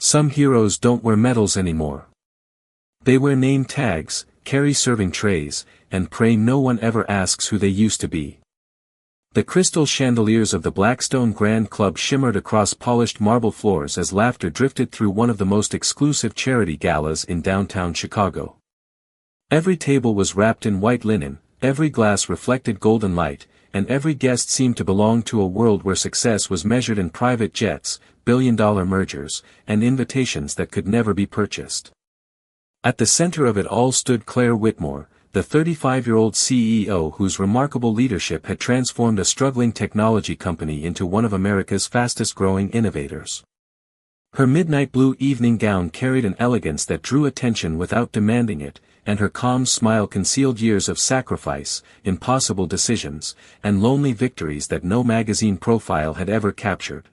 Some heroes don't wear medals anymore. They wear name tags, carry serving trays, and pray no one ever asks who they used to be. The crystal chandeliers of the Blackstone Grand Club shimmered across polished marble floors as laughter drifted through one of the most exclusive charity galas in downtown Chicago. Every table was wrapped in white linen, every glass reflected golden light, and every guest seemed to belong to a world where success was measured in private jets, billion-dollar mergers, and invitations that could never be purchased. At the center of it all stood Claire Whitmore, the 35-year-old CEO whose remarkable leadership had transformed a struggling technology company into one of America's fastest-growing innovators. Her midnight blue evening gown carried an elegance that drew attention without demanding it, and her calm smile concealed years of sacrifice, impossible decisions, and lonely victories that no magazine profile had ever captured.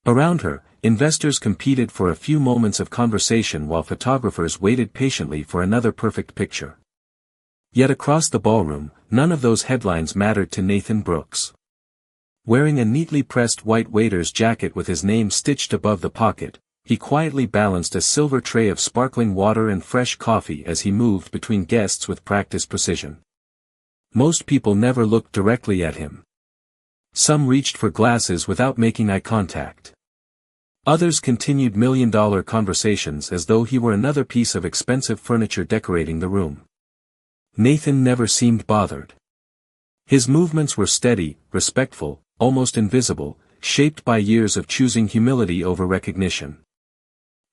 Around her, investors competed for a few moments of conversation while photographers waited patiently for another perfect picture. Yet across the ballroom, none of those headlines mattered to Nathan Brooks. Wearing a neatly pressed white waiter's jacket with his name stitched above the pocket, he quietly balanced a silver tray of sparkling water and fresh coffee as he moved between guests with practiced precision. Most people never looked directly at him. Some reached for glasses without making eye contact. Others continued million-dollar conversations as though he were another piece of expensive furniture decorating the room. Nathan never seemed bothered. His movements were steady, respectful, almost invisible, shaped by years of choosing humility over recognition.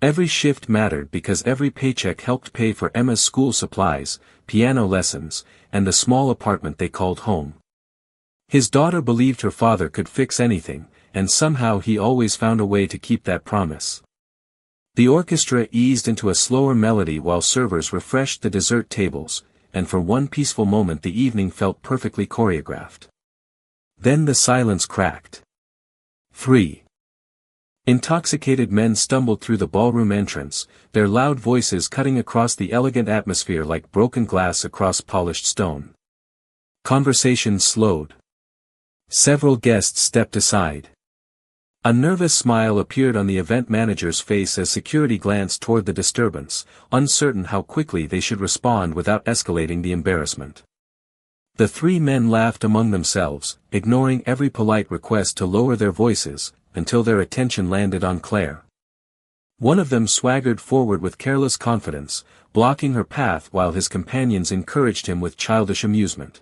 Every shift mattered because every paycheck helped pay for Emma's school supplies, piano lessons, and the small apartment they called home. His daughter believed her father could fix anything, and somehow he always found a way to keep that promise. The orchestra eased into a slower melody while servers refreshed the dessert tables, and for one peaceful moment the evening felt perfectly choreographed. Then the silence cracked. 3. Intoxicated men stumbled through the ballroom entrance, their loud voices cutting across the elegant atmosphere like broken glass across polished stone. Conversations slowed. Several guests stepped aside. A nervous smile appeared on the event manager's face as security glanced toward the disturbance, uncertain how quickly they should respond without escalating the embarrassment. The three men laughed among themselves, ignoring every polite request to lower their voices, until their attention landed on Claire. One of them swaggered forward with careless confidence, blocking her path while his companions encouraged him with childish amusement.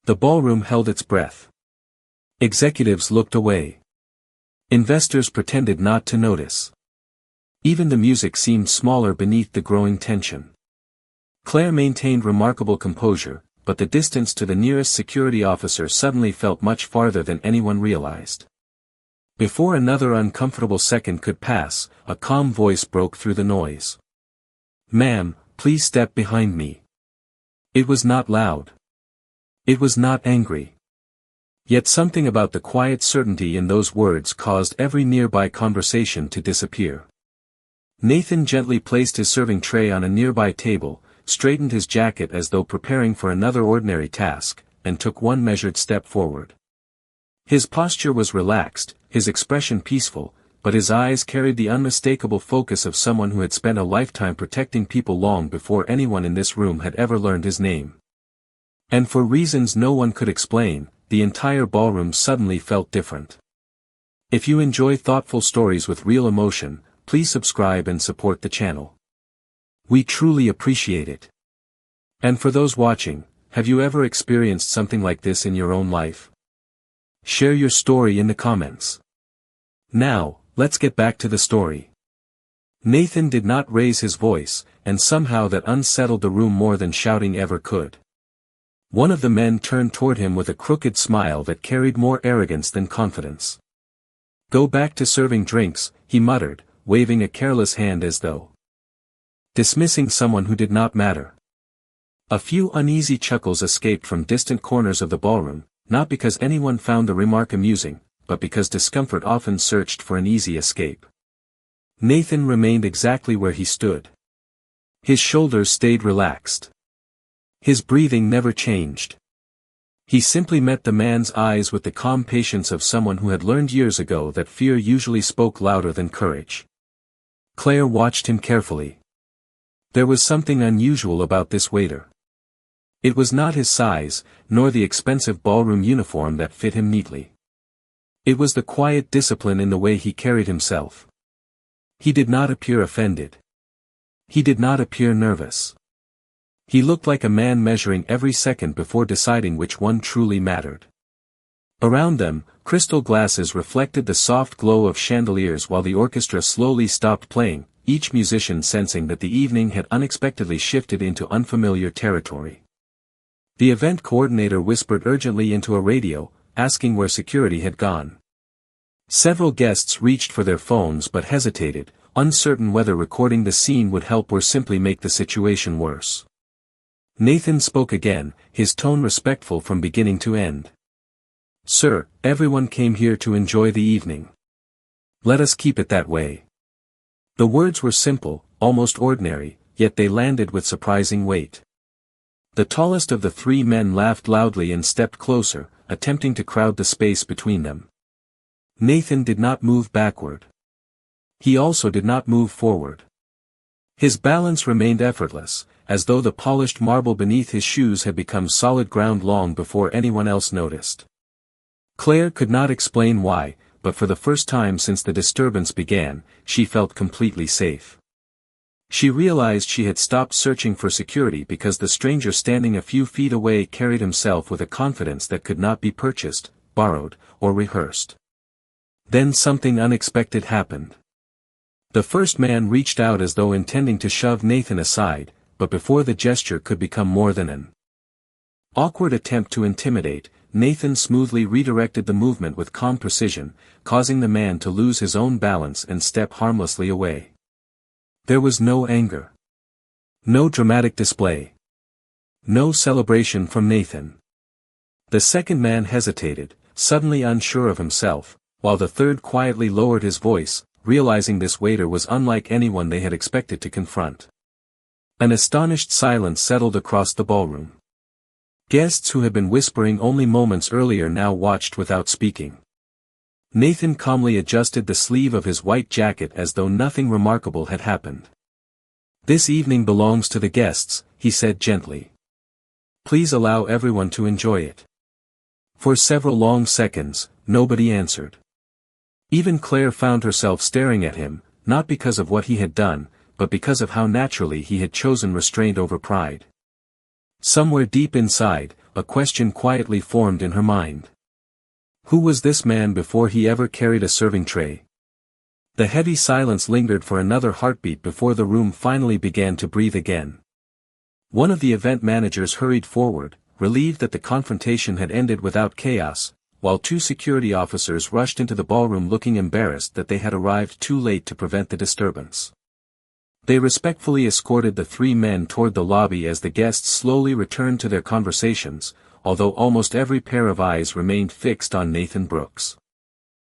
The ballroom held its breath. Executives looked away. Investors pretended not to notice. Even the music seemed smaller beneath the growing tension. Claire maintained remarkable composure, but the distance to the nearest security officer suddenly felt much farther than anyone realized. Before another uncomfortable second could pass, a calm voice broke through the noise. "Ma'am, please step behind me." It was not loud. It was not angry. Yet something about the quiet certainty in those words caused every nearby conversation to disappear. Nathan gently placed his serving tray on a nearby table, straightened his jacket as though preparing for another ordinary task, and took one measured step forward. His posture was relaxed, his expression peaceful, but his eyes carried the unmistakable focus of someone who had spent a lifetime protecting people long before anyone in this room had ever learned his name. And for reasons no one could explain, the entire ballroom suddenly felt different. If you enjoy thoughtful stories with real emotion, please subscribe and support the channel. We truly appreciate it. And for those watching, have you ever experienced something like this in your own life? Share your story in the comments. Now, let's get back to the story. Nathan did not raise his voice, and somehow that unsettled the room more than shouting ever could. One of the men turned toward him with a crooked smile that carried more arrogance than confidence. "Go back to serving drinks," he muttered, waving a careless hand as though dismissing someone who did not matter. A few uneasy chuckles escaped from distant corners of the ballroom, not because anyone found the remark amusing, but because discomfort often searched for an easy escape. Nathan remained exactly where he stood. His shoulders stayed relaxed. His breathing never changed. He simply met the man's eyes with the calm patience of someone who had learned years ago that fear usually spoke louder than courage. Claire watched him carefully. There was something unusual about this waiter. It was not his size, nor the expensive ballroom uniform that fit him neatly. It was the quiet discipline in the way he carried himself. He did not appear offended. He did not appear nervous. He looked like a man measuring every second before deciding which one truly mattered. Around them, crystal glasses reflected the soft glow of chandeliers while the orchestra slowly stopped playing, each musician sensing that the evening had unexpectedly shifted into unfamiliar territory. The event coordinator whispered urgently into a radio, asking where security had gone. Several guests reached for their phones but hesitated, uncertain whether recording the scene would help or simply make the situation worse. Nathan spoke again, his tone respectful from beginning to end. "Sir, everyone came here to enjoy the evening. Let us keep it that way." The words were simple, almost ordinary, yet they landed with surprising weight. The tallest of the three men laughed loudly and stepped closer, attempting to crowd the space between them. Nathan did not move backward. He also did not move forward. His balance remained effortless, as though the polished marble beneath his shoes had become solid ground long before anyone else noticed. Claire could not explain why, but for the first time since the disturbance began, she felt completely safe. She realized she had stopped searching for security because the stranger standing a few feet away carried himself with a confidence that could not be purchased, borrowed, or rehearsed. Then something unexpected happened. The first man reached out as though intending to shove Nathan aside, but before the gesture could become more than an awkward attempt to intimidate, Nathan smoothly redirected the movement with calm precision, causing the man to lose his own balance and step harmlessly away. There was no anger. No dramatic display. No celebration from Nathan. The second man hesitated, suddenly unsure of himself, while the third quietly lowered his voice, realizing this waiter was unlike anyone they had expected to confront. An astonished silence settled across the ballroom. Guests who had been whispering only moments earlier now watched without speaking. Nathan calmly adjusted the sleeve of his white jacket as though nothing remarkable had happened. "This evening belongs to the guests," he said gently. "Please allow everyone to enjoy it." For several long seconds, nobody answered. Even Claire found herself staring at him, not because of what he had done, but because of how naturally he had chosen restraint over pride. Somewhere deep inside, a question quietly formed in her mind. Who was this man before he ever carried a serving tray? The heavy silence lingered for another heartbeat before the room finally began to breathe again. One of the event managers hurried forward, relieved that the confrontation had ended without chaos, while two security officers rushed into the ballroom looking embarrassed that they had arrived too late to prevent the disturbance. They respectfully escorted the three men toward the lobby as the guests slowly returned to their conversations, although almost every pair of eyes remained fixed on Nathan Brooks.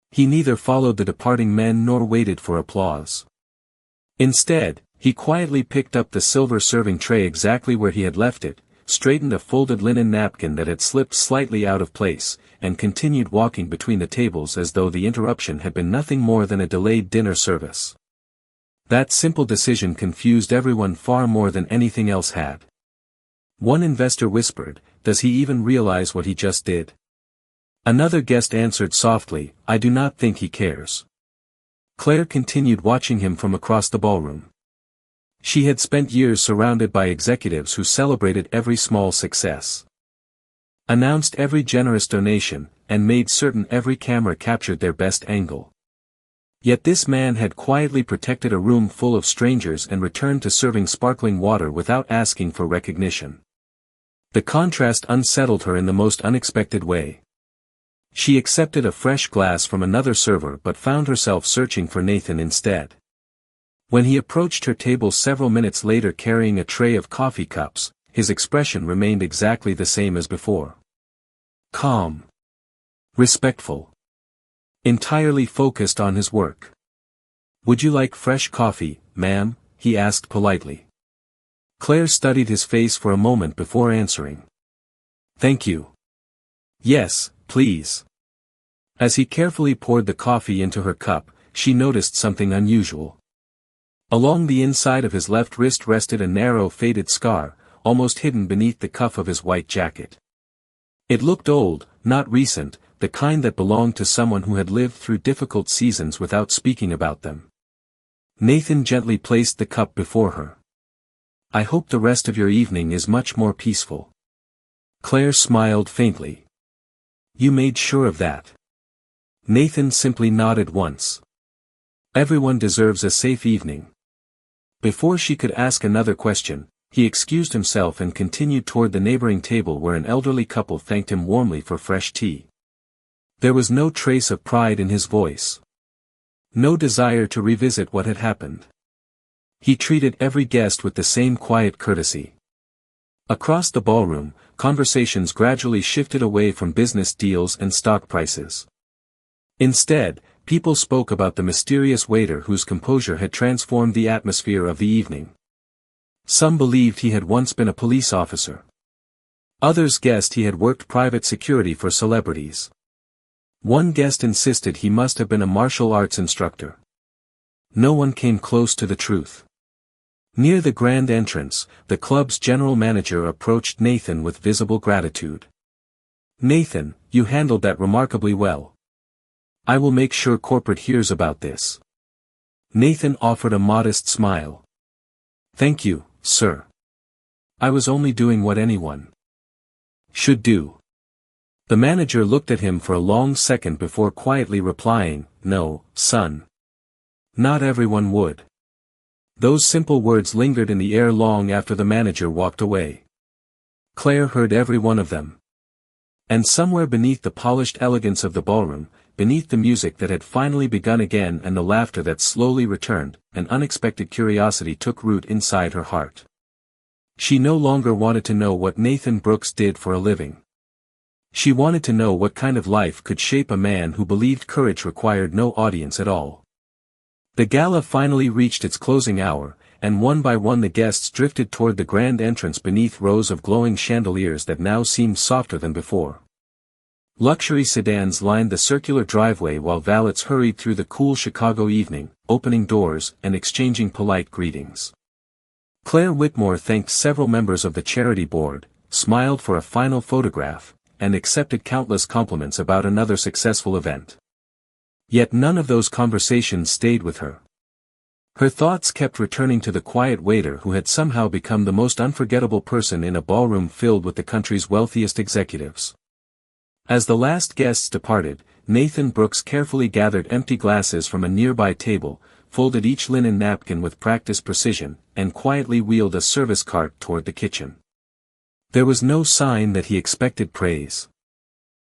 He neither followed the departing men nor waited for applause. Instead, he quietly picked up the silver serving tray exactly where he had left it, straightened a folded linen napkin that had slipped slightly out of place, and continued walking between the tables as though the interruption had been nothing more than a delayed dinner service. That simple decision confused everyone far more than anything else had. One investor whispered, "Does he even realize what he just did?" Another guest answered softly, "I do not think he cares." Claire continued watching him from across the ballroom. She had spent years surrounded by executives who celebrated every small success, announced every generous donation, and made certain every camera captured their best angle. Yet this man had quietly protected a room full of strangers and returned to serving sparkling water without asking for recognition. The contrast unsettled her in the most unexpected way. She accepted a fresh glass from another server but found herself searching for Nathan instead. When he approached her table several minutes later carrying a tray of coffee cups, his expression remained exactly the same as before. Calm. Respectful. Entirely focused on his work. "Would you like fresh coffee, ma'am?" he asked politely. Claire studied his face for a moment before answering. "Thank you. Yes, please." As he carefully poured the coffee into her cup, she noticed something unusual. Along the inside of his left wrist rested a narrow faded scar, almost hidden beneath the cuff of his white jacket. It looked old, not recent, the kind that belonged to someone who had lived through difficult seasons without speaking about them. Nathan gently placed the cup before her. "I hope the rest of your evening is much more peaceful." Claire smiled faintly. "You made sure of that." Nathan simply nodded once. "Everyone deserves a safe evening." Before she could ask another question, he excused himself and continued toward the neighboring table where an elderly couple thanked him warmly for fresh tea. There was no trace of pride in his voice. No desire to revisit what had happened. He treated every guest with the same quiet courtesy. Across the ballroom, conversations gradually shifted away from business deals and stock prices. Instead, people spoke about the mysterious waiter whose composure had transformed the atmosphere of the evening. Some believed he had once been a police officer. Others guessed he had worked private security for celebrities. One guest insisted he must have been a martial arts instructor. No one came close to the truth. Near the grand entrance, the club's general manager approached Nathan with visible gratitude. "Nathan, you handled that remarkably well. I will make sure corporate hears about this." Nathan offered a modest smile. "Thank you, sir. I was only doing what anyone should do." The manager looked at him for a long second before quietly replying, "No, son. Not everyone would." Those simple words lingered in the air long after the manager walked away. Claire heard every one of them. And somewhere beneath the polished elegance of the ballroom, beneath the music that had finally begun again and the laughter that slowly returned, an unexpected curiosity took root inside her heart. She no longer wanted to know what Nathan Brooks did for a living. She wanted to know what kind of life could shape a man who believed courage required no audience at all. The gala finally reached its closing hour, and one by one the guests drifted toward the grand entrance beneath rows of glowing chandeliers that now seemed softer than before. Luxury sedans lined the circular driveway while valets hurried through the cool Chicago evening, opening doors and exchanging polite greetings. Claire Whitmore thanked several members of the charity board, smiled for a final photograph, and accepted countless compliments about another successful event. Yet none of those conversations stayed with her. Her thoughts kept returning to the quiet waiter who had somehow become the most unforgettable person in a ballroom filled with the country's wealthiest executives. As the last guests departed, Nathan Brooks carefully gathered empty glasses from a nearby table, folded each linen napkin with practiced precision, and quietly wheeled a service cart toward the kitchen. There was no sign that he expected praise.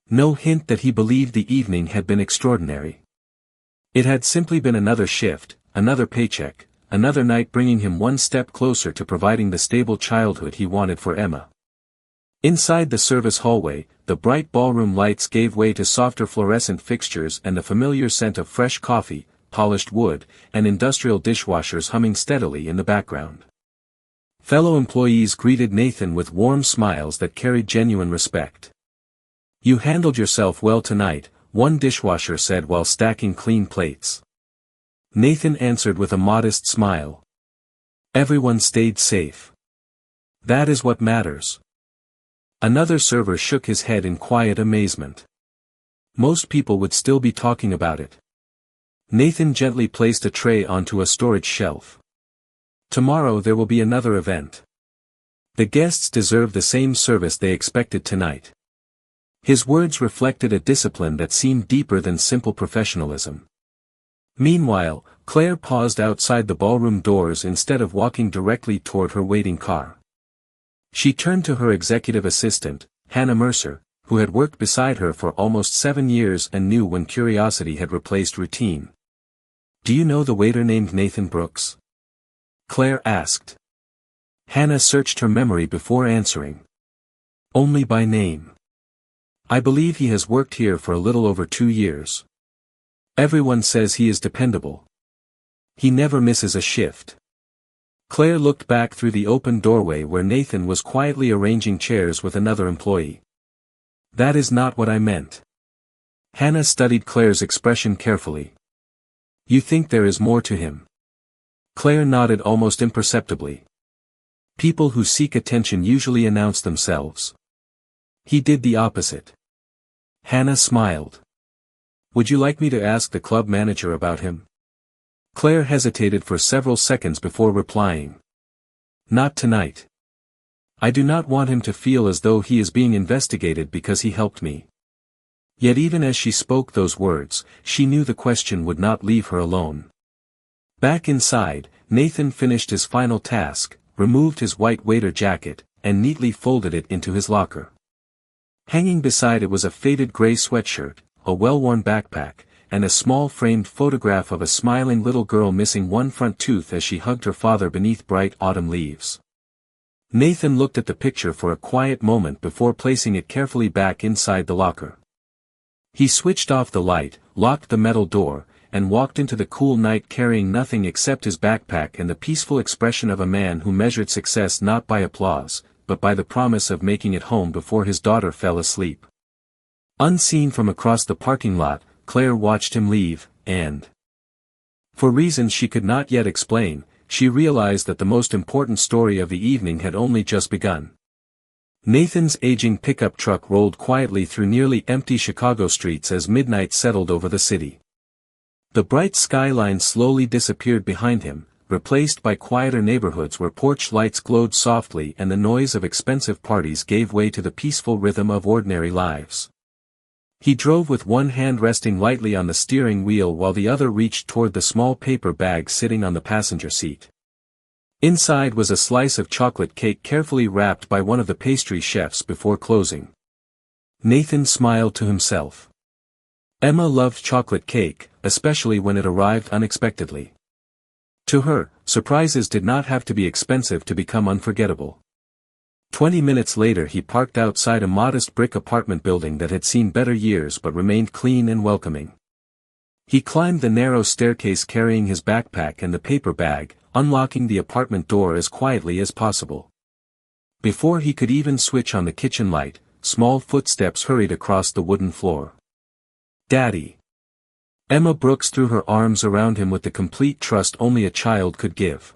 No hint that he believed the evening had been extraordinary. It had simply been another shift, another paycheck, another night bringing him one step closer to providing the stable childhood he wanted for Emma. Inside the service hallway, the bright ballroom lights gave way to softer fluorescent fixtures and the familiar scent of fresh coffee, polished wood, and industrial dishwashers humming steadily in the background. Fellow employees greeted Nathan with warm smiles that carried genuine respect. "You handled yourself well tonight," one dishwasher said while stacking clean plates. Nathan answered with a modest smile. "Everyone stayed safe. That is what matters." Another server shook his head in quiet amazement. Most people would still be talking about it. Nathan gently placed a tray onto a storage shelf. "Tomorrow there will be another event. The guests deserve the same service they expected tonight." His words reflected a discipline that seemed deeper than simple professionalism. Meanwhile, Claire paused outside the ballroom doors instead of walking directly toward her waiting car. She turned to her executive assistant, Hannah Mercer, who had worked beside her for almost 7 years and knew when curiosity had replaced routine. "Do you know the waiter named Nathan Brooks?" Claire asked. Hannah searched her memory before answering. "Only by name. I believe he has worked here for a little over 2 years. Everyone says he is dependable. He never misses a shift." Claire looked back through the open doorway where Nathan was quietly arranging chairs with another employee. "That is not what I meant." Hannah studied Claire's expression carefully. "You think there is more to him?" Claire nodded almost imperceptibly. People who seek attention usually announce themselves. He did the opposite. Hannah smiled. Would you like me to ask the club manager about him? Claire hesitated for several seconds before replying. Not tonight. I do not want him to feel as though he is being investigated because he helped me. Yet even as she spoke those words, she knew the question would not leave her alone. Back inside, Nathan finished his final task, removed his white waiter jacket, and neatly folded it into his locker. Hanging beside it was a faded gray sweatshirt, a well-worn backpack, and a small framed photograph of a smiling little girl missing one front tooth as she hugged her father beneath bright autumn leaves. Nathan looked at the picture for a quiet moment before placing it carefully back inside the locker. He switched off the light, locked the metal door, and walked into the cool night carrying nothing except his backpack and the peaceful expression of a man who measured success not by applause, but by the promise of making it home before his daughter fell asleep. Unseen from across the parking lot, Claire watched him leave, and, for reasons she could not yet explain, she realized that the most important story of the evening had only just begun. Nathan's aging pickup truck rolled quietly through nearly empty Chicago streets as midnight settled over the city. The bright skyline slowly disappeared behind him, replaced by quieter neighborhoods where porch lights glowed softly and the noise of expensive parties gave way to the peaceful rhythm of ordinary lives. He drove with one hand resting lightly on the steering wheel while the other reached toward the small paper bag sitting on the passenger seat. Inside was a slice of chocolate cake carefully wrapped by one of the pastry chefs before closing. Nathan smiled to himself. Emma loved chocolate cake, especially when it arrived unexpectedly. To her, surprises did not have to be expensive to become unforgettable. 20 minutes later he parked outside a modest brick apartment building that had seen better years but remained clean and welcoming. He climbed the narrow staircase carrying his backpack and the paper bag, unlocking the apartment door as quietly as possible. Before he could even switch on the kitchen light, small footsteps hurried across the wooden floor. "Daddy." Emma Brooks threw her arms around him with the complete trust only a child could give.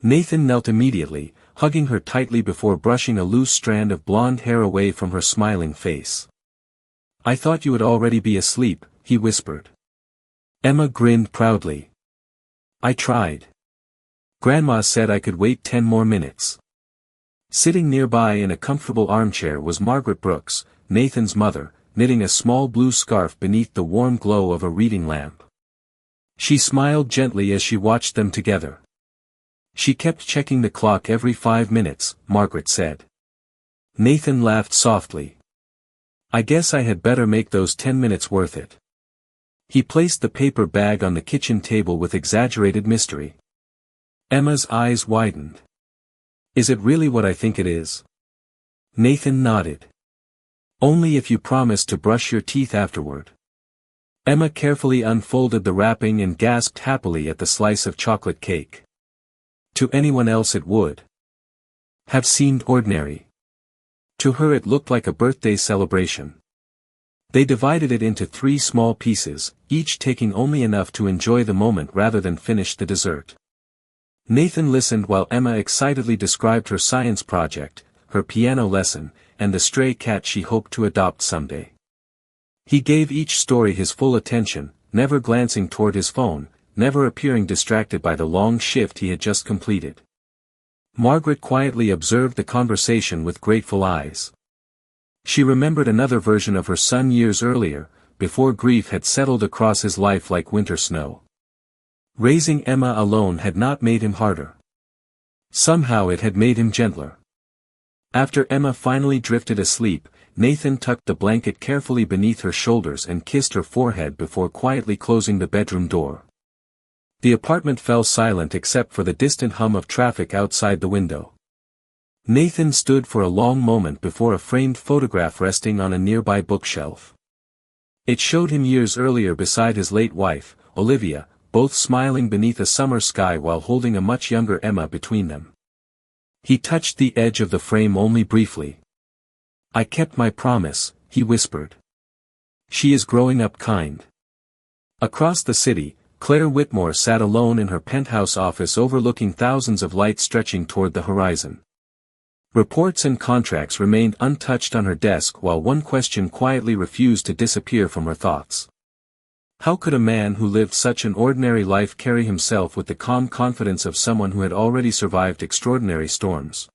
Nathan knelt immediately, hugging her tightly before brushing a loose strand of blonde hair away from her smiling face. "I thought you would already be asleep," he whispered. Emma grinned proudly. "I tried. Grandma said I could wait 10 more minutes." Sitting nearby in a comfortable armchair was Margaret Brooks, Nathan's mother, knitting a small blue scarf beneath the warm glow of a reading lamp. She smiled gently as she watched them together. "She kept checking the clock every 5 minutes," Margaret said. Nathan laughed softly. "I guess I had better make those 10 minutes worth it." He placed the paper bag on the kitchen table with exaggerated mystery. Emma's eyes widened. "Is it really what I think it is?" Nathan nodded. "Only if you promise to brush your teeth afterward." Emma carefully unfolded the wrapping and gasped happily at the slice of chocolate cake. To anyone else it would have seemed ordinary. To her it looked like a birthday celebration. They divided it into 3 small pieces, each taking only enough to enjoy the moment rather than finish the dessert. Nathan listened while Emma excitedly described her science project, her piano lesson, and the stray cat she hoped to adopt someday. He gave each story his full attention, never glancing toward his phone, never appearing distracted by the long shift he had just completed. Margaret quietly observed the conversation with grateful eyes. She remembered another version of her son years earlier, before grief had settled across his life like winter snow. Raising Emma alone had not made him harder. Somehow it had made him gentler. After Emma finally drifted asleep, Nathan tucked the blanket carefully beneath her shoulders and kissed her forehead before quietly closing the bedroom door. The apartment fell silent except for the distant hum of traffic outside the window. Nathan stood for a long moment before a framed photograph resting on a nearby bookshelf. It showed him years earlier beside his late wife, Olivia, both smiling beneath a summer sky while holding a much younger Emma between them. He touched the edge of the frame only briefly. "I kept my promise," he whispered. "She is growing up kind." Across the city, Claire Whitmore sat alone in her penthouse office overlooking thousands of lights stretching toward the horizon. Reports and contracts remained untouched on her desk while one question quietly refused to disappear from her thoughts. How could a man who lived such an ordinary life carry himself with the calm confidence of someone who had already survived extraordinary storms?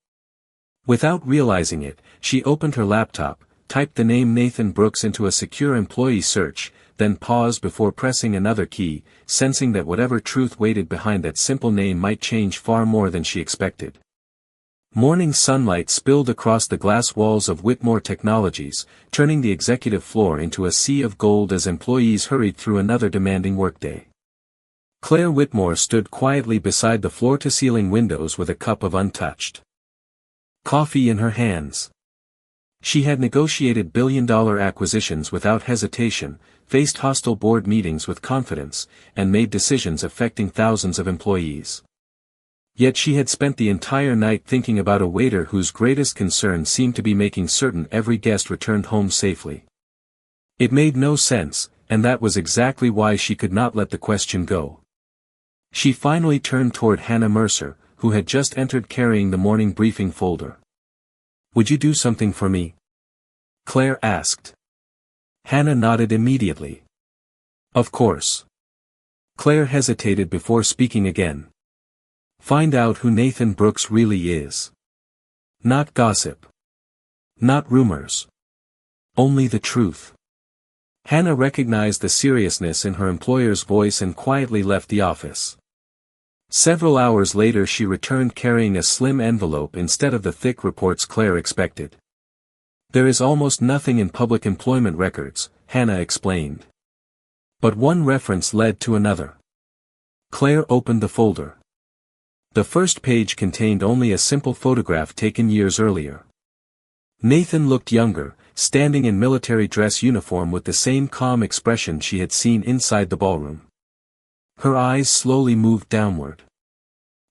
Without realizing it, she opened her laptop, typed the name Nathan Brooks into a secure employee search, then paused before pressing another key, sensing that whatever truth waited behind that simple name might change far more than she expected. Morning sunlight spilled across the glass walls of Whitmore Technologies, turning the executive floor into a sea of gold as employees hurried through another demanding workday. Claire Whitmore stood quietly beside the floor-to-ceiling windows with a cup of untouched coffee in her hands. She had negotiated billion-dollar acquisitions without hesitation, faced hostile board meetings with confidence, and made decisions affecting thousands of employees. Yet she had spent the entire night thinking about a waiter whose greatest concern seemed to be making certain every guest returned home safely. It made no sense, and that was exactly why she could not let the question go. She finally turned toward Hannah Mercer, who had just entered carrying the morning briefing folder. "Would you do something for me?" Claire asked. Hannah nodded immediately. "Of course." Claire hesitated before speaking again. "Find out who Nathan Brooks really is. Not gossip. Not rumors. Only the truth." Hannah recognized the seriousness in her employer's voice and quietly left the office. Several hours later she returned carrying a slim envelope instead of the thick reports Claire expected. "There is almost nothing in public employment records," Hannah explained. But one reference led to another. Claire opened the folder. The first page contained only a simple photograph taken years earlier. Nathan looked younger, standing in military dress uniform with the same calm expression she had seen inside the ballroom. Her eyes slowly moved downward.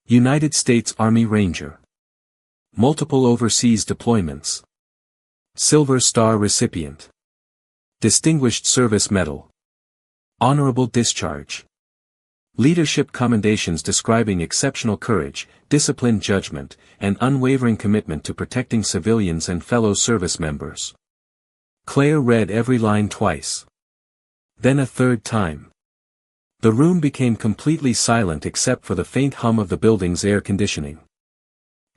United States Army Ranger. Multiple overseas deployments. Silver Star recipient. Distinguished Service Medal. Honorable discharge. Leadership commendations describing exceptional courage, disciplined judgment, and unwavering commitment to protecting civilians and fellow service members. Claire read every line twice. Then a third time. The room became completely silent except for the faint hum of the building's air conditioning.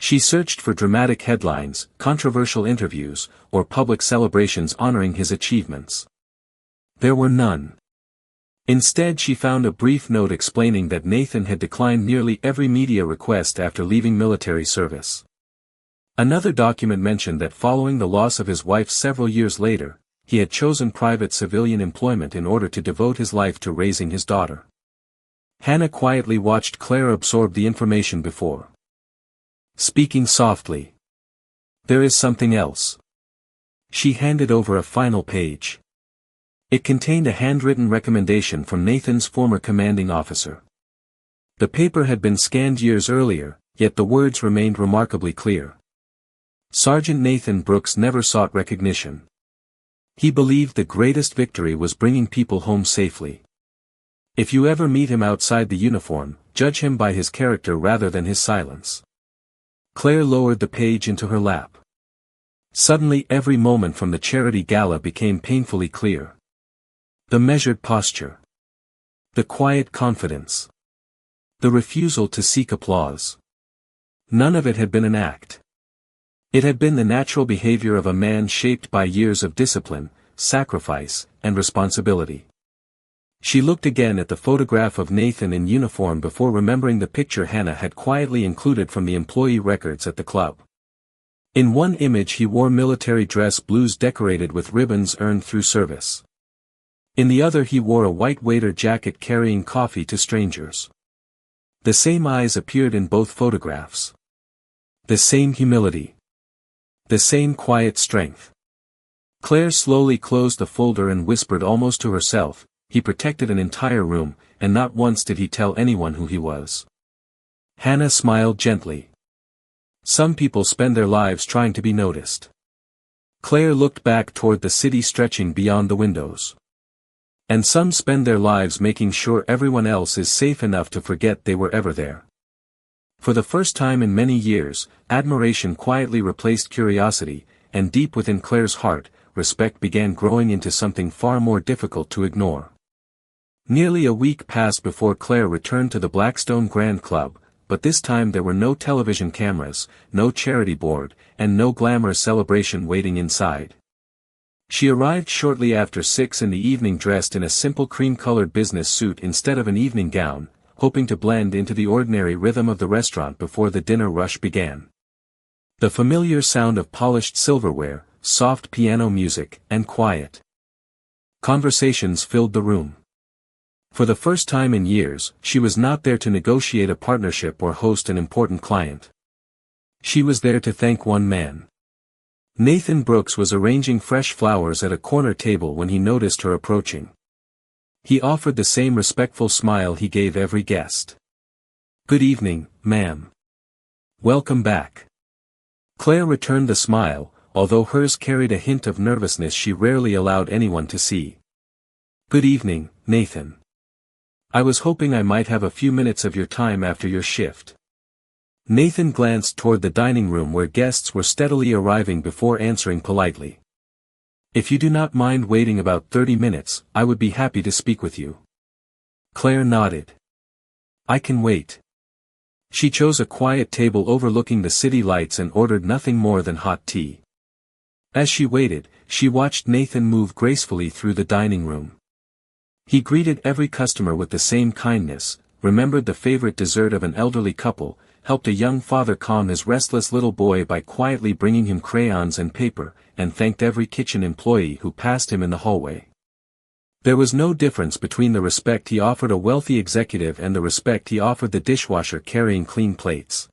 She searched for dramatic headlines, controversial interviews, or public celebrations honoring his achievements. There were none. Instead she found a brief note explaining that Nathan had declined nearly every media request after leaving military service. Another document mentioned that following the loss of his wife several years later, he had chosen private civilian employment in order to devote his life to raising his daughter. Hannah quietly watched Claire absorb the information before speaking softly. "There is something else." She handed over a final page. It contained a handwritten recommendation from Nathan's former commanding officer. The paper had been scanned years earlier, yet the words remained remarkably clear. Sergeant Nathan Brooks never sought recognition. He believed the greatest victory was bringing people home safely. If you ever meet him outside the uniform, judge him by his character rather than his silence. Claire lowered the page into her lap. Suddenly every moment from the charity gala became painfully clear. The measured posture. The quiet confidence. The refusal to seek applause. None of it had been an act. It had been the natural behavior of a man shaped by years of discipline, sacrifice, and responsibility. She looked again at the photograph of Nathan in uniform before remembering the picture Hannah had quietly included from the employee records at the club. In one image he wore military dress blues decorated with ribbons earned through service. In the other he wore a white waiter jacket carrying coffee to strangers. The same eyes appeared in both photographs. The same humility. The same quiet strength. Claire slowly closed the folder and whispered almost to herself, "He protected an entire room, and not once did he tell anyone who he was." Hannah smiled gently. Some people spend their lives trying to be noticed. Claire looked back toward the city stretching beyond the windows. And some spend their lives making sure everyone else is safe enough to forget they were ever there. For the first time in many years, admiration quietly replaced curiosity, and deep within Claire's heart, respect began growing into something far more difficult to ignore. Nearly a week passed before Claire returned to the Blackstone Grand Club, but this time there were no television cameras, no charity board, and no glamorous celebration waiting inside. She arrived shortly after 6 in the evening dressed in a simple cream-colored business suit instead of an evening gown, hoping to blend into the ordinary rhythm of the restaurant before the dinner rush began. The familiar sound of polished silverware, soft piano music, and quiet conversations filled the room. For the first time in years, she was not there to negotiate a partnership or host an important client. She was there to thank one man. Nathan Brooks was arranging fresh flowers at a corner table when he noticed her approaching. He offered the same respectful smile he gave every guest. "Good evening, ma'am. Welcome back." Claire returned the smile, although hers carried a hint of nervousness she rarely allowed anyone to see. "Good evening, Nathan. I was hoping I might have a few minutes of your time after your shift." Nathan glanced toward the dining room where guests were steadily arriving before answering politely. "If you do not mind waiting about 30 minutes, I would be happy to speak with you." Claire nodded. "I can wait." She chose a quiet table overlooking the city lights and ordered nothing more than hot tea. As she waited, she watched Nathan move gracefully through the dining room. He greeted every customer with the same kindness, remembered the favorite dessert of an elderly couple, helped a young father calm his restless little boy by quietly bringing him crayons and paper, and thanked every kitchen employee who passed him in the hallway. There was no difference between the respect he offered a wealthy executive and the respect he offered the dishwasher carrying clean plates.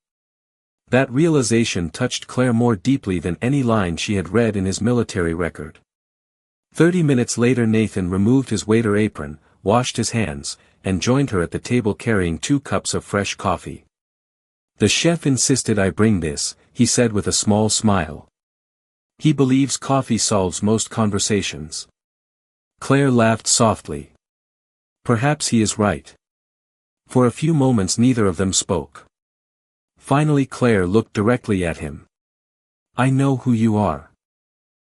That realization touched Claire more deeply than any line she had read in his military record. 30 minutes later Nathan removed his waiter apron, washed his hands, and joined her at the table carrying 2 cups of fresh coffee. "The chef insisted I bring this," he said with a small smile. "He believes coffee solves most conversations." Claire laughed softly. "Perhaps he is right." For a few moments neither of them spoke. Finally Claire looked directly at him. "I know who you are."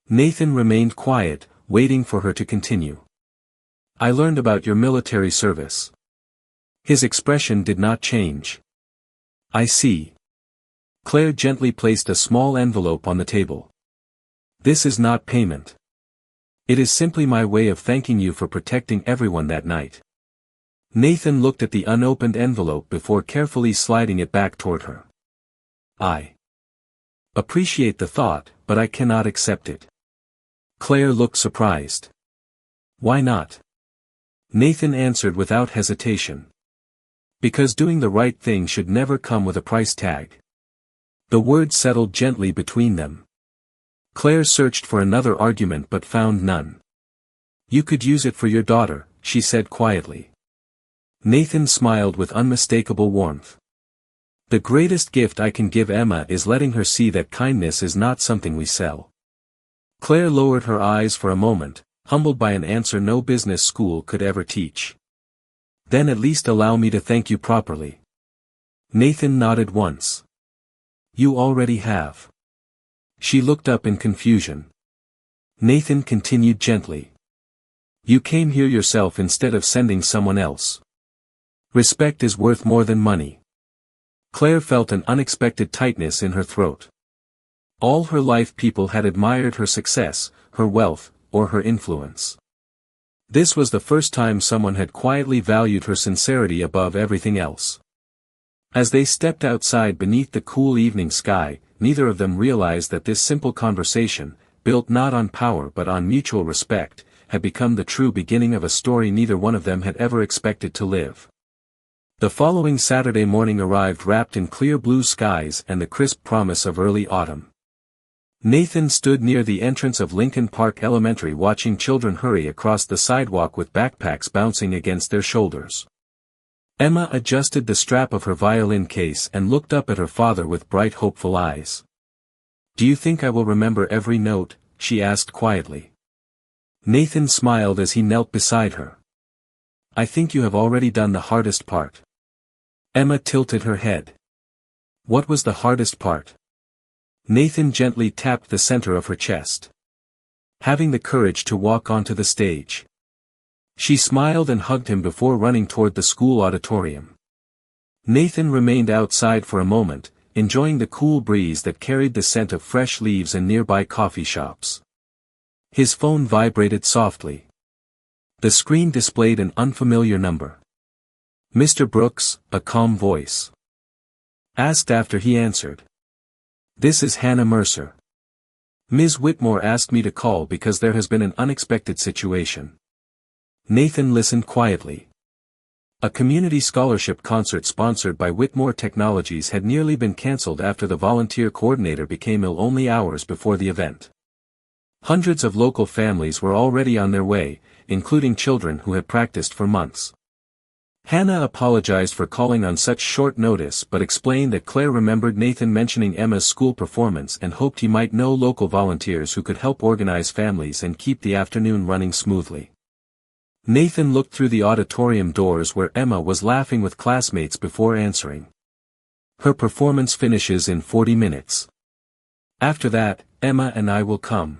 Nathan remained quiet, waiting for her to continue. "I learned about your military service." His expression did not change. "I see." Claire gently placed a small envelope on the table. "This is not payment. It is simply my way of thanking you for protecting everyone that night." Nathan looked at the unopened envelope before carefully sliding it back toward her. "I appreciate the thought, but I cannot accept it." Claire looked surprised. "Why not?" Nathan answered without hesitation. "Because doing the right thing should never come with a price tag." The word settled gently between them. Claire searched for another argument but found none. "You could use it for your daughter," she said quietly. Nathan smiled with unmistakable warmth. "The greatest gift I can give Emma is letting her see that kindness is not something we sell." Claire lowered her eyes for a moment, humbled by an answer no business school could ever teach. "Then at least allow me to thank you properly." Nathan nodded once. "You already have." She looked up in confusion. Nathan continued gently. "You came here yourself instead of sending someone else. Respect is worth more than money." Claire felt an unexpected tightness in her throat. All her life people had admired her success, her wealth, or her influence. This was the first time someone had quietly valued her sincerity above everything else. As they stepped outside beneath the cool evening sky, neither of them realized that this simple conversation, built not on power but on mutual respect, had become the true beginning of a story neither one of them had ever expected to live. The following Saturday morning arrived wrapped in clear blue skies and the crisp promise of early autumn. Nathan stood near the entrance of Lincoln Park Elementary watching children hurry across the sidewalk with backpacks bouncing against their shoulders. Emma adjusted the strap of her violin case and looked up at her father with bright hopeful eyes. "Do you think I will remember every note?" she asked quietly. Nathan smiled as he knelt beside her. I think you have already done the hardest part. Emma tilted her head. What was the hardest part? Nathan gently tapped the center of her chest. Having the courage to walk onto the stage. She smiled and hugged him before running toward the school auditorium. Nathan remained outside for a moment, enjoying the cool breeze that carried the scent of fresh leaves and nearby coffee shops. His phone vibrated softly. The screen displayed an unfamiliar number. Mr. Brooks, a calm voice asked after he answered. This is Hannah Mercer. Ms. Whitmore asked me to call because there has been an unexpected situation. Nathan listened quietly. A community scholarship concert sponsored by Whitmore Technologies had nearly been cancelled after the volunteer coordinator became ill only hours before the event. Hundreds of local families were already on their way, including children who had practiced for months. Hannah apologized for calling on such short notice but explained that Claire remembered Nathan mentioning Emma's school performance and hoped he might know local volunteers who could help organize families and keep the afternoon running smoothly. Nathan looked through the auditorium doors where Emma was laughing with classmates before answering. Her performance finishes in 40 minutes. After that, Emma and I will come.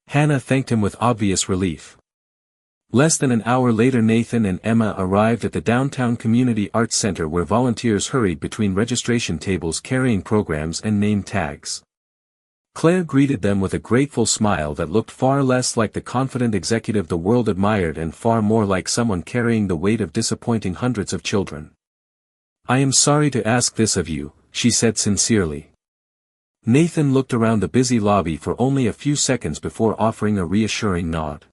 Hannah thanked him with obvious relief. Less than an hour later Nathan and Emma arrived at the downtown community arts center where volunteers hurried between registration tables carrying programs and name tags. Claire greeted them with a grateful smile that looked far less like the confident executive the world admired and far more like someone carrying the weight of disappointing hundreds of children. I am sorry to ask this of you, she said sincerely. Nathan looked around the busy lobby for only a few seconds before offering a reassuring nod.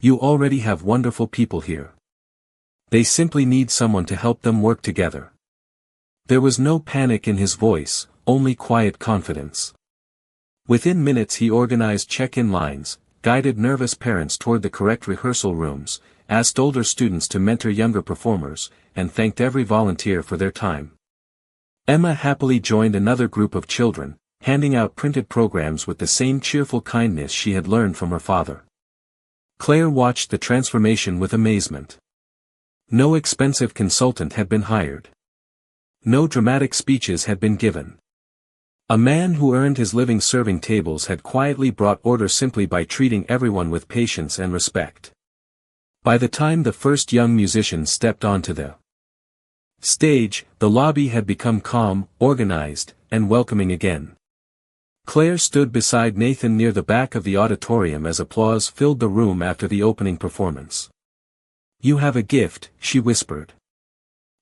You already have wonderful people here. They simply need someone to help them work together. There was no panic in his voice, only quiet confidence. Within minutes he organized check-in lines, guided nervous parents toward the correct rehearsal rooms, asked older students to mentor younger performers, and thanked every volunteer for their time. Emma happily joined another group of children, handing out printed programs with the same cheerful kindness she had learned from her father. Claire watched the transformation with amazement. No expensive consultant had been hired. No dramatic speeches had been given. A man who earned his living serving tables had quietly brought order simply by treating everyone with patience and respect. By the time the first young musician stepped onto the stage, the lobby had become calm, organized, and welcoming again. Claire stood beside Nathan near the back of the auditorium as applause filled the room after the opening performance. You have a gift, she whispered.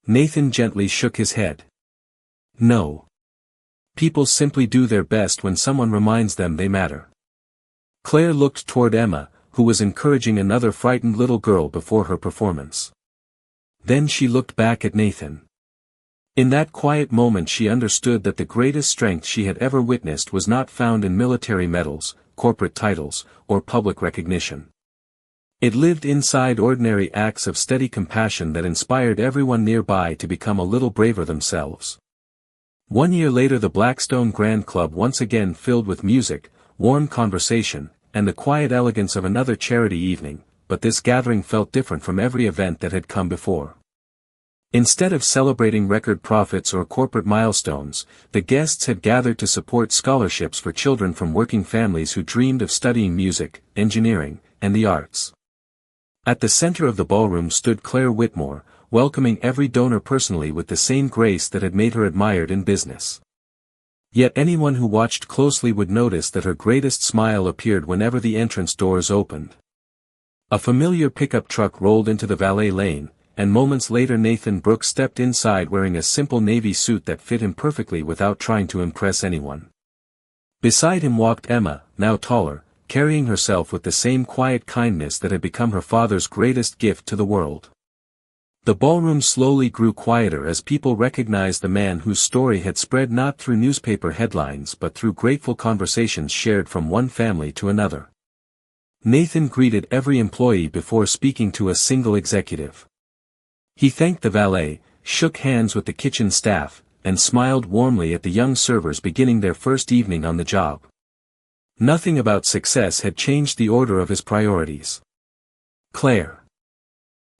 Nathan gently shook his head. No. People simply do their best when someone reminds them they matter. Claire looked toward Emma, who was encouraging another frightened little girl before her performance. Then she looked back at Nathan. In that quiet moment she understood that the greatest strength she had ever witnessed was not found in military medals, corporate titles, or public recognition. It lived inside ordinary acts of steady compassion that inspired everyone nearby to become a little braver themselves. 1 year later the Blackstone Grand Club once again filled with music, warm conversation, and the quiet elegance of another charity evening, but this gathering felt different from every event that had come before. Instead of celebrating record profits or corporate milestones, the guests had gathered to support scholarships for children from working families who dreamed of studying music, engineering, and the arts. At the center of the ballroom stood Claire Whitmore, welcoming every donor personally with the same grace that had made her admired in business. Yet anyone who watched closely would notice that her greatest smile appeared whenever the entrance doors opened. A familiar pickup truck rolled into the valet lane, and moments later Nathan Brooks stepped inside wearing a simple navy suit that fit him perfectly without trying to impress anyone. Beside him walked Emma, now taller, carrying herself with the same quiet kindness that had become her father's greatest gift to the world. The ballroom slowly grew quieter as people recognized the man whose story had spread not through newspaper headlines but through grateful conversations shared from one family to another. Nathan greeted every employee before speaking to a single executive. He thanked the valet, shook hands with the kitchen staff, and smiled warmly at the young servers beginning their first evening on the job. Nothing about success had changed the order of his priorities. Claire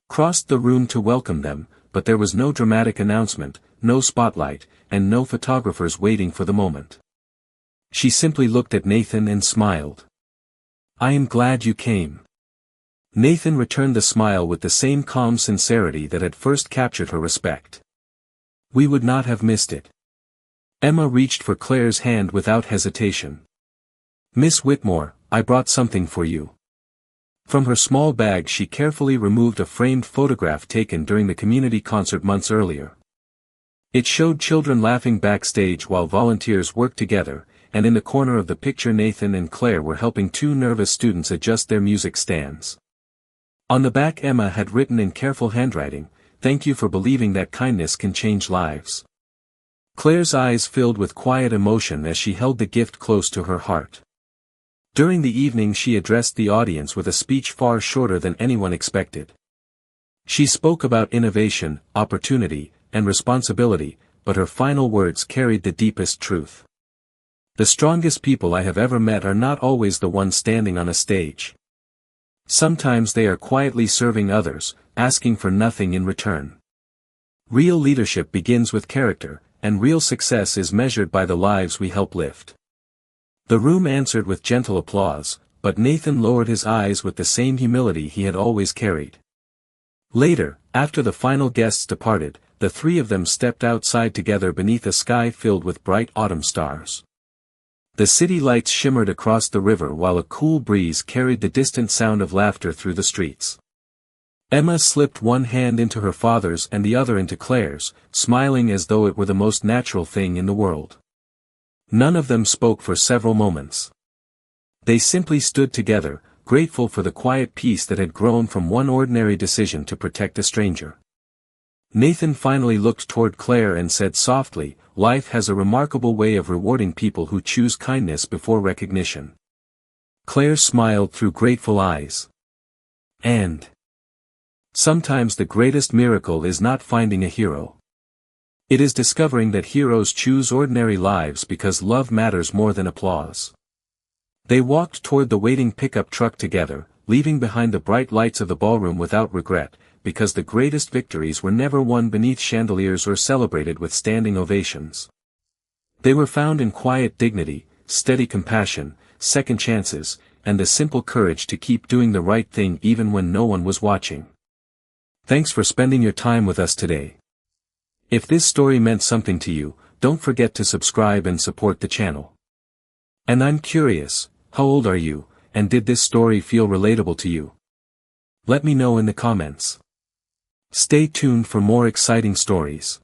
crossed the room to welcome them, but there was no dramatic announcement, no spotlight, and no photographers waiting for the moment. She simply looked at Nathan and smiled. "I am glad you came." Nathan returned the smile with the same calm sincerity that had first captured her respect. "We would not have missed it." Emma reached for Claire's hand without hesitation. "Miss Whitmore, I brought something for you." From her small bag she carefully removed a framed photograph taken during the community concert months earlier. It showed children laughing backstage while volunteers worked together, and in the corner of the picture Nathan and Claire were helping two nervous students adjust their music stands. On the back Emma had written in careful handwriting, "Thank you for believing that kindness can change lives." Claire's eyes filled with quiet emotion as she held the gift close to her heart. During the evening she addressed the audience with a speech far shorter than anyone expected. She spoke about innovation, opportunity, and responsibility, but her final words carried the deepest truth. "The strongest people I have ever met are not always the ones standing on a stage. Sometimes they are quietly serving others, asking for nothing in return. Real leadership begins with character, and real success is measured by the lives we help lift." The room answered with gentle applause, but Nathan lowered his eyes with the same humility he had always carried. Later, after the final guests departed, the three of them stepped outside together beneath a sky filled with bright autumn stars. The city lights shimmered across the river while a cool breeze carried the distant sound of laughter through the streets. Emma slipped one hand into her father's and the other into Claire's, smiling as though it were the most natural thing in the world. None of them spoke for several moments. They simply stood together, grateful for the quiet peace that had grown from one ordinary decision to protect a stranger. Nathan finally looked toward Claire and said softly, "Life has a remarkable way of rewarding people who choose kindness before recognition." Claire smiled through grateful eyes. "And sometimes the greatest miracle is not finding a hero. It is discovering that heroes choose ordinary lives because love matters more than applause." They walked toward the waiting pickup truck together, leaving behind the bright lights of the ballroom without regret, because the greatest victories were never won beneath chandeliers or celebrated with standing ovations. They were found in quiet dignity, steady compassion, second chances, and the simple courage to keep doing the right thing even when no one was watching. Thanks for spending your time with us today. If this story meant something to you, don't forget to subscribe and support the channel. And I'm curious, how old are you, and did this story feel relatable to you? Let me know in the comments. Stay tuned for more exciting stories.